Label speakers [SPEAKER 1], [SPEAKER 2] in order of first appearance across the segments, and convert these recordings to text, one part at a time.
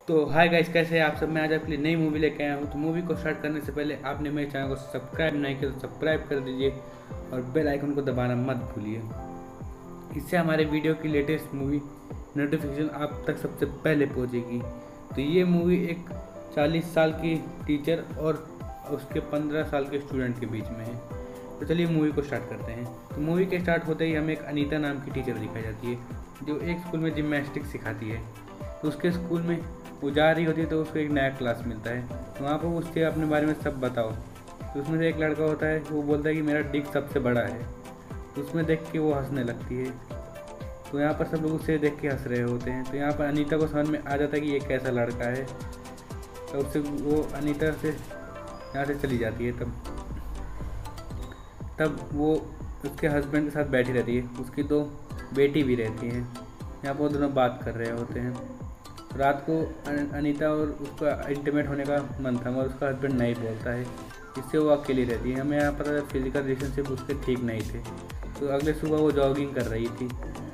[SPEAKER 1] तो hi guys, कैसे हैं आप सब। मैं आज आपके लिए नई मूवी लेके आया हूँ। तो मूवी को स्टार्ट करने से पहले आपने मेरे चैनल को सब्सक्राइब नहीं किया तो सब्सक्राइब कर दीजिए और बेल आइकन को दबाना मत भूलिए। इससे हमारे वीडियो की लेटेस्ट मूवी नोटिफिकेशन आप तक सबसे पहले पहुँचेगी। तो ये मूवी एक 40 साल की टीचर और उसके 15 साल के स्टूडेंट के बीच में है। तो चलिए मूवी को स्टार्ट करते हैं। तो मूवी के स्टार्ट होते ही हमें एक अनीता नाम की टीचर दिखाई जाती है जो एक स्कूल में जिम्नास्टिक्स सिखाती है। तो उसके स्कूल में वो जा रही होती है तो उसको एक नया क्लास मिलता है। तो वहाँ पर उससे अपने बारे में सब बताओ। तो उसमें से एक लड़का होता है, वो बोलता है कि मेरा डिक सबसे बड़ा है। तो उसमें देख के वो हंसने लगती है। तो यहाँ पर सब लोग उसे देख के हंस रहे होते हैं। तो यहाँ पर अनीता को समझ में आ जाता है कि ये कैसा लड़का है। तो उससे वो अनीता से यहाँ से चली जाती है। तब वो उसके हस्बैंड के साथ बैठी रहती है। उसकी 2 बेटी भी रहती हैं। यहाँ पर वो दोनों बात कर रहे होते हैं। रात को अनीता और उसका इंटीमेट होने का मन था मगर उसका हस्बैंड नहीं बोलता है, इससे वो अकेली रहती है। हमें यहाँ पता फिजिकल रिलेशनशिप उसके ठीक नहीं थे। तो अगले सुबह वो जॉगिंग कर रही थी।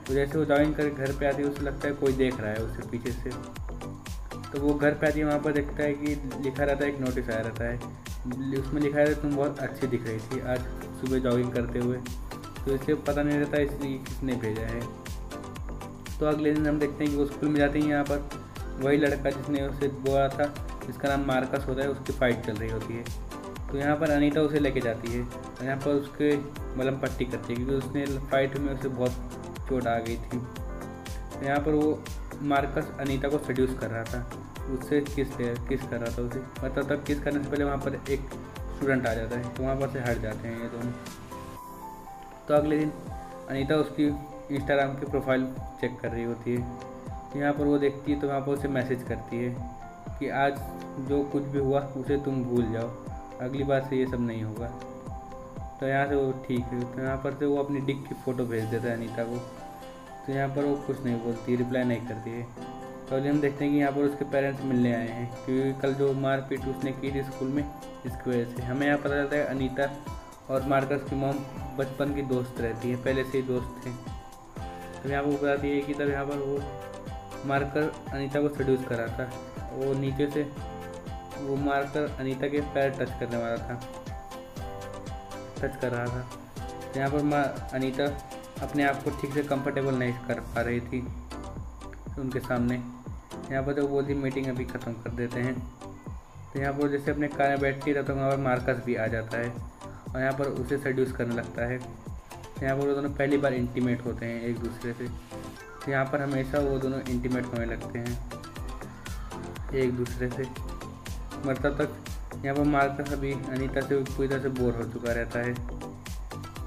[SPEAKER 1] तो जैसे वो जॉगिंग कर घर पे आती है उसे लगता है कोई देख रहा है उसे पीछे से। तो वो घर पे आती है, वहाँ पर देखता है कि लिखा रहता है, एक नोटिस आया रहता है। उसमें लिखा रहता है तुम बहुत अच्छी दिख रही थी आज सुबह जॉगिंग करते हुए। तो इसे पता नहीं रहता इसलिए किसने भेजा है। तो अगले दिन हम देखते हैं कि वो स्कूल में जाते हैं। यहाँ पर वही लड़का जिसने उसे बोला था, जिसका नाम मार्कस होता है, उसकी फ़ाइट चल रही होती है। तो यहाँ पर अनीता उसे लेके जाती है और यहाँ पर उसके मलहम पट्टी करती है क्योंकि उसने फाइट में उसे बहुत चोट आ गई थी। तो यहाँ पर वो मार्कस अनीता को सेड्यूस कर रहा था, उससे किस कर रहा था उसे। मतलब तब किस करने से पहले वहाँ पर एक स्टूडेंट आ जाता है। तो वहाँ पर से हट जाते हैं ये दोनों। तो अगले दिन अनीता उसकी इंस्टाग्राम की प्रोफाइल चेक कर रही होती है। यहाँ पर वो देखती है तो वहाँ पर उसे मैसेज करती है कि आज जो कुछ भी हुआ उसे तुम भूल जाओ, अगली बार से ये सब नहीं होगा। तो यहाँ से वो ठीक है। तो यहाँ पर से वो अपनी डिक की फ़ोटो भेज देता है अनीता को। तो यहाँ पर वो कुछ नहीं बोलती, रिप्लाई नहीं करती है। तो अभी हम देखते हैं कि यहाँ पर उसके पेरेंट्स मिलने आए हैं क्योंकि कल जो मारपीट उसने की थी स्कूल में, इसकी वजह से। हमें यहाँ पता चलता है अनीता और मार्कस की मॉम बचपन की दोस्त रहती है, पहले से ही दोस्त थे। तो यहाँ पर वो बताती है कि तब यहाँ पर वो मारकर अनीता को सेड्यूस कर रहा था। वो नीचे से वो मारकर अनीता के पैर टच करने वाला था, टच कर रहा था। यहाँ पर अनीता अपने आप को ठीक से कंफर्टेबल नहीं कर पा रही थी उनके सामने। यहाँ पर तो बोलती मीटिंग अभी ख़त्म कर देते हैं। तो यहाँ पर जैसे अपने कार में बैठती है तो वहाँ पर मार्कस भी आ जाता है और यहाँ पर उसे सेड्यूस करने लगता है। यहाँ पर वो दोनों पहली बार इंटीमेट होते हैं एक दूसरे से। यहाँ पर हमेशा वो दोनों इंटीमेट होने लगते हैं एक दूसरे से। मतलब तक यहाँ पर मार्कस अभी अनीता से पूरी तरह से बोर हो चुका रहता है।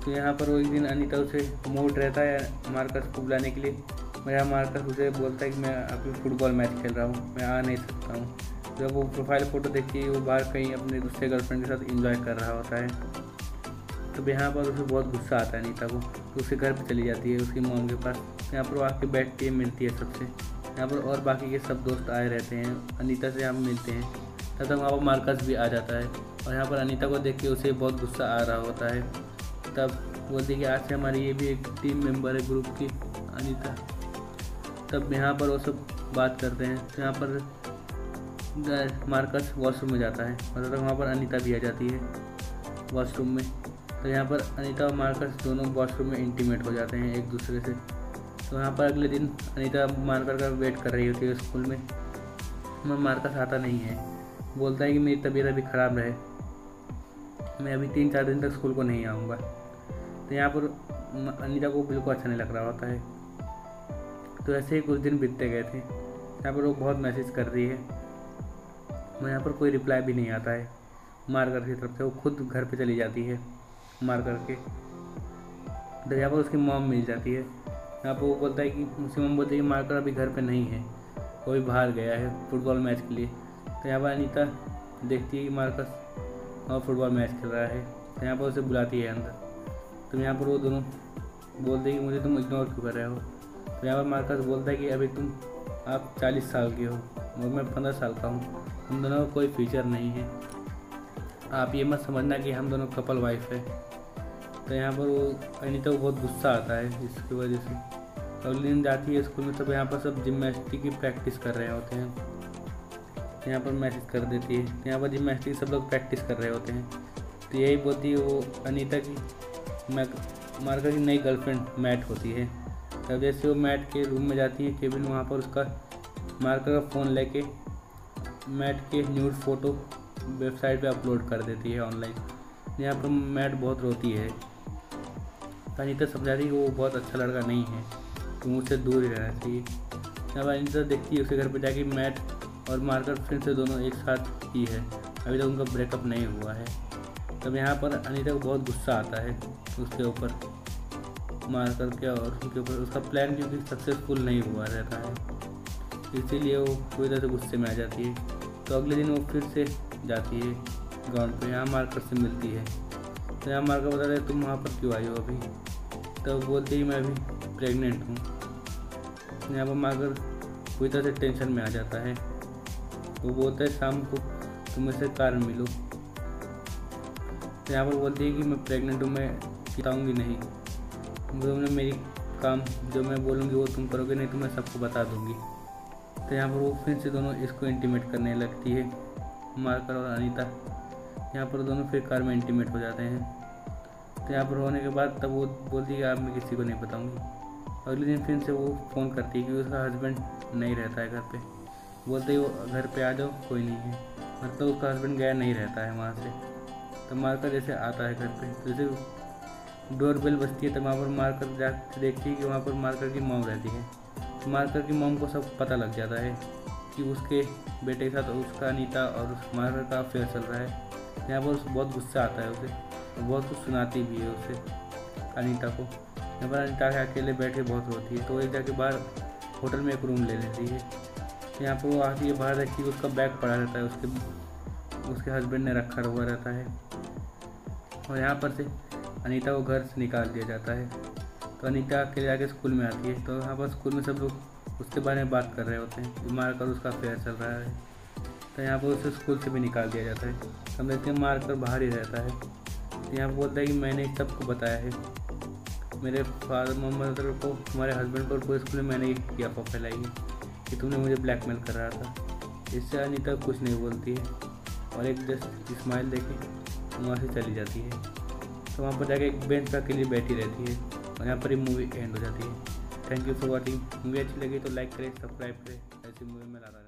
[SPEAKER 1] तो यहाँ पर वो एक दिन अनीता उसे मूड रहता है मार्कस को बुलाने के लिए। मेरा मार्कस उसे बोलता है कि मैं अभी फुटबॉल मैच खेल रहा हूँ, मैं आ नहीं सकता हूँ। जब वो प्रोफाइल फ़ोटो देखती है वो बाहर कहीं अपने दूसरे गर्लफ्रेंड के साथ इंजॉय कर रहा होता है। तो यहाँ पर उसे बहुत गुस्सा आता है अनीता को। तो उसके घर पर चली जाती है उसकी मॉम के पास। यहाँ पर वो आके बैठती है, मिलती है सबसे। यहाँ पर और बाकी के सब दोस्त आए रहते हैं, अनीता से यहाँ मिलते हैं। तब तक वहाँ पर मार्कस भी आ जाता है और यहाँ पर अनीता को देख के उसे बहुत गुस्सा आ रहा होता है। तब बोलती है कि आज से हमारी ये भी एक टीम मेंबर है ग्रुप की, अनीता। तब यहाँ पर वो सब बात करते हैं। तो यहाँ पर मार्कस वॉशरूम में जाता है और तब तक वहाँ पर अनीता भी आ जाती है वॉशरूम में। तो यहाँ पर अनीता और मार्कस दोनों वॉशरूम में इंटीमेट हो जाते हैं एक दूसरे से। तो यहाँ पर अगले दिन अनीता मार्कस का वेट कर रही होती है स्कूल में, मगर मार्कस आता नहीं है। बोलता है कि मेरी तबीयत अभी ख़राब रहे, मैं अभी 3-4 दिन तक स्कूल को नहीं आऊँगा। तो यहाँ पर अनीता को बिल्कुल अच्छा नहीं लग रहा होता है। तो ऐसे ही कुछ दिन बीतते गए थे। यहाँ पर वो बहुत मैसेज कर रही है मगर यहाँ पर कोई रिप्लाई भी नहीं आता है मार्कस की तरफ से। वो खुद घर पे चली जाती है मार करके। तो यहाँ पर उसकी मॉम मिल जाती है। यहाँ पर वो बोलता है कि उसकी मॉम बोलती है कि मार्कर अभी घर पे नहीं है, वो भी बाहर गया है फुटबॉल मैच के लिए। तो यहाँ पर अनीता देखती है कि मार्कस और फुटबॉल मैच खेल रहा है। तो यहाँ पर उसे बुलाती है अंदर। तो यहाँ पर वो दोनों बोलते हैं कि मुझे तुम इग्नोर क्यों कर रहे हो। तो यहाँ पर मार्कस बोलता है कि अभी आप 40 साल के हो और मैं 15 साल का हूँ, हम दोनों का कोई फ्यूचर नहीं है। आप ये मत समझना कि हम दोनों कपल वाइफ है। तो यहाँ पर वो अनीता को बहुत गुस्सा आता है इसकी वजह से। अगले दिन जाती है स्कूल में। तब यहाँ पर सब जिम्नास्टिक की प्रैक्टिस कर रहे होते हैं। तो यहाँ पर मैसेज कर देती है। तो यहाँ पर जब मैसेज सब लोग प्रैक्टिस कर रहे होते हैं तो यही बोलती है वो अनीता की मार्कर की नई गर्लफ्रेंड मैट होती है। तब जैसे वो मैट के रूम में जाती है केबिन, वहाँ पर उसका मार्कर का फ़ोन लेके मैट के न्यूड फ़ोटो वेबसाइट पे अपलोड कर देती है ऑनलाइन। यहाँ पर मैट बहुत रोती है। अनीता समझाती है कि वो बहुत अच्छा लड़का नहीं है, तो मुझसे दूर ही रहना चाहिए। जब अनीता देखती है उसके घर पे जाके मैट और मार्कर फिर से दोनों एक साथ ही है, अभी तक उनका ब्रेकअप नहीं हुआ है। तब यहाँ पर अनीता को बहुत गुस्सा आता है उसके ऊपर, मार्कर के और उनके ऊपर। उसका प्लान क्योंकि सक्सेसफुल नहीं हुआ रहता है, इसीलिए वो पूरी तरह से गुस्से में आ जाती है। तो अगले दिन वो फिर से जाती है ग्राउंड पे, यहाँ मार्कर से मिलती है। तो यहाँ मार्कर बताता है तुम वहाँ पर क्यों आई हो अभी। तो बोलती है मैं अभी प्रेग्नेंट हूँ। यहाँ पर मार्कर पूरी तरह से टेंशन में आ जाता है। वो बोलता है शाम को तुम मुझसे कार मिलो। तो यहाँ पर बोलती है कि मैं प्रेग्नेंट हूँ, मैं बताऊँगी नहीं, तुमने मेरी काम जो मैं बोलूँगी वो तुम करोगे, नहीं तो मैं सबको बता दूँगी। तो यहाँ पर वो फिर से दोनों इसको इंटीमेट करने लगती है, मार्कर और अनीता। यहाँ पर दोनों फिर कार में इंटीमेट हो जाते हैं। तो यहाँ पर होने के बाद तब वो बोलती है आप मैं किसी को नहीं बताऊँगी। अगले दिन फिर से वो फ़ोन करती है कि उसका हस्बैंड नहीं रहता है घर पे। बोलते ही वो घर पे आ जाओ, कोई नहीं है, मतलब उसका हस्बैंड गया नहीं रहता है वहाँ से। तो मार्कर जैसे आता है घर पे, तो जैसे डोर बेल बजती है, तो वहाँ पर मार्कर जाकर देखती है कि वहाँ पर मार्कर की मॉम रहती है। तो मार्कर की मॉम को सब पता लग जाता है कि उसके बेटे के साथ उसका अनीता और उस मार्कर का अफेयर चल रहा है। यहाँ पर उसको बहुत गुस्सा आता है उसे, और बहुत कुछ सुनाती भी है उसे अनीता को। यहाँ पर अनीता के अकेले बैठ के बहुत रोती है। तो वो एक जाके बाहर होटल में एक रूम ले लेती है। यहाँ पर वो आती है, बाहर देखती है उसका बैग पड़ा रहता है, उसके हस्बैंड ने रखा हुआ रहता है। और यहाँ पर से अनीता को घर से निकाल दिया जाता है। तो अनीता अकेले जाके स्कूल में आती है। तो यहाँ पर स्कूल में सब लोग उसके बारे में बात कर रहे होते हैं कि मार्कर उसका अफेयर चल रहा है। तो यहाँ पर उसे स्कूल से भी निकाल दिया जाता है। हम देखते हैं मार्कर बाहर ही रहता है। तो यहाँ पर बोलता है कि मैंने सबको बताया है, मेरे फादर मदर को, तुम्हारे हस्बैंड को, पूरे स्कूल में मैंने ये अफवाह फैलाई है कि तुमने मुझे ब्लैकमेल कर रहा था। इससे अनीता कुछ नहीं बोलती है और एक जस्ट स्माइल देके वहाँ से चली जाती है। तो वहाँ पर जाके एक बेंच पर अकेली बैठी रहती है और यहाँ पर ही मूवी एंड हो जाती है। Thank you for watching. Movie अच्छी लगी तो लाइक करें, सब्सक्राइब करें, ऐसी मूवी में लाता